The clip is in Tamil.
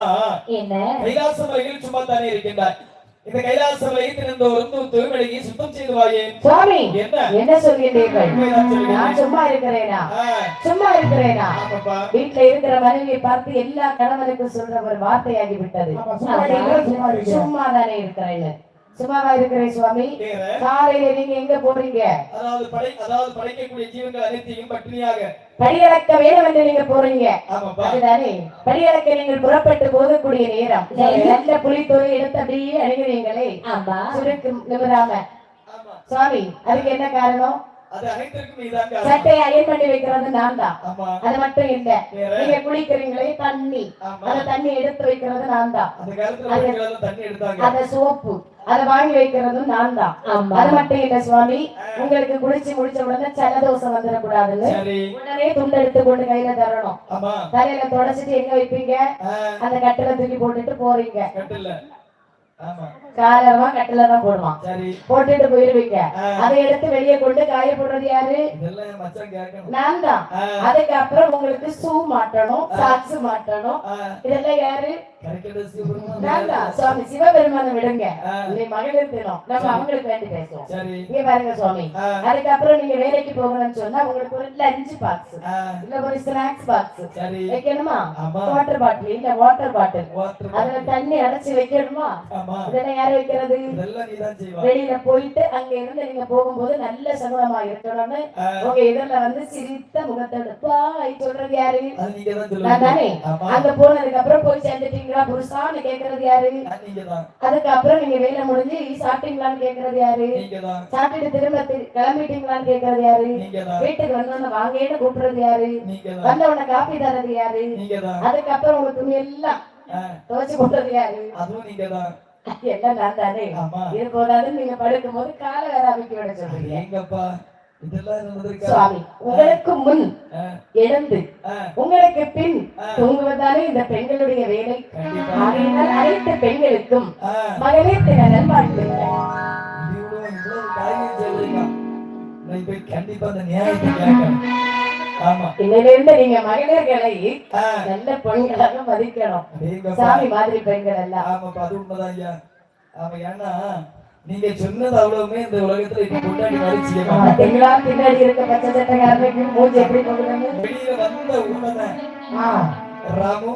என்ன கைலாச மலையில் சும்மா தானே இருக்கின்றாய். இந்த கைலாச மலையை தினந்தோறும் தூய்மையை சுத்தம் செய்து வாயே. சுவாமி என்ன என்ன சொல்கிறீர்கள்? நான் சும்மா இருக்கிறேனா? சும்மா இருக்கிறேனா? வீட்டுல இருக்கிற மனைவியை பார்த்து எல்லா கணவனுக்கும் சொல்ற ஒரு வார்த்தையாகி விட்டது. சும்மா தானே இருக்கிறேன். சும்மாவா இருக்கிறேன் சுவாமி. காலையில நீங்க எங்க போறீங்க? அதாவது படைக்கக்கூடிய ஜீவங்கள் அனைத்தையும் பட்டினியாக படியளக்க வேண்டும் என்று நீங்க போறீங்க. அதுதானே படியளக்க நீங்கள் புறப்பட்டு போகக்கூடிய நேரம். நல்ல புலித்தோலை எடுத்து அப்படியே அணுகிறீங்களே சுருக்கு நிமிராம. சுவாமி அதுக்கு என்ன காரணம்? சட்டையை அயன் பண்ணி வைக்கிறது நான் தான். அது மட்டும் இல்ல, நீங்க குளிக்கிறீங்களே தண்ணி, அந்த தண்ணி எடுத்து வைக்கிறது நான் தான். அந்த சோப்பு அதை வாங்கி வைக்கிறதும் நான் தான். அது மட்டும் இல்ல சுவாமி, உங்களுக்கு குளிச்சு முடிச்ச உடனே ஜலதோஷம் வந்துடக்கூடாதுன்னு உடனே துண்டு எடுத்து கொண்டு கையில தரணும். தலையில தொடச்சிட்டு எங்க வைப்பீங்க? அந்த கட்டில தூக்கி போட்டுட்டு போறீங்க. காலமா கட்டில தான் போடுவான். போட்டுட்டு போயிருவீங்க. அதை எடுத்து வெளியே கொண்டு காய போடுறது யாரு? நான் தான். அதுக்கப்புறம் உங்களுக்கு ஷூ மாட்டணும், சாக்ஸ் மாட்டணும். இதெல்லாம் யாரு? சுவாமி சிவபெருமான விடுங்க. மகளிர் தினம் நம்ம அவங்களுக்கு வேண்டி பேசுவோம். இங்க பாருங்க சுவாமி, அதுக்கப்புறம் நீங்க வேலைக்கு போகணும்னு சொன்னா உங்களுக்கு ஒரு லஞ்ச் பாக்ஸ் இல்ல ஒரு ஸ்நாக்ஸ் பாக்ஸ் வைக்கணுமா? வாட்டர் பாட்டில் இல்ல வாட்டர் பாட்டில் அதுல தண்ணி அடைச்சு வைக்கணுமா? இதெல்லாம் யாரு வைக்கிறது? வெளியில போயிட்டு அங்க இருந்து நீங்க போகும்போது நல்ல சகுனமா இருக்கணும்னு உங்க எதிரில வந்து சிரித்த முகத்தோட பாய் சொல்றது யாரு? நான் தானே. அங்க போனதுக்கு அப்புறம் போய் சேர்ந்துட்டீங்க புருஷான்னு கேக்குறது யாரு? அதுக்கப்புறம் நீங்க வேலை முடிஞ்சு சாப்பிட்டீங்களான்னு கேக்குறது யாரு? சாப்பிட்டு திரும்ப கிளம்பிட்டீங்களான்னு கேக்குறது யாரு? வீட்டுக்கு வந்தோன்னு வாங்கன்னு கூப்பிடுறது யாரு? வந்தவன காப்பி தரது யாரு? அதுக்கப்புறம் உங்க துணி எல்லாம் துவைச்சு போடுறது யாரு? எல்லாம் நான் தானே. இது போதாது நீங்க படுக்கும் போது காலை வேற அமைக்க விட சொல்றீங்க. சுவாமி உங்களுக்கு முன் எழுந்து உங்களுக்கு பின் தூங்குவதாலே இந்த பெண்களுடைய வேலை. அனைத்து பெண்களுக்கும் மகளிர் தின நல்வாழ்த்துக்கள். இன்னிலிருந்து நீங்க மகளிர்களை நல்ல பெண்களாக மதிக்கணும். சாமி மாதிரி பெண்கள் எல்லாம். நீங்க சொன்னது அவ்வளவுமே இந்த உலகத்துல இப்ப கொண்டாடி பின்னாடி இருக்க பச்சை சட்டக்காரனுக்கு மூஞ்சி எப்படி கொண்டு வெளியில வந்த உடனே ராமு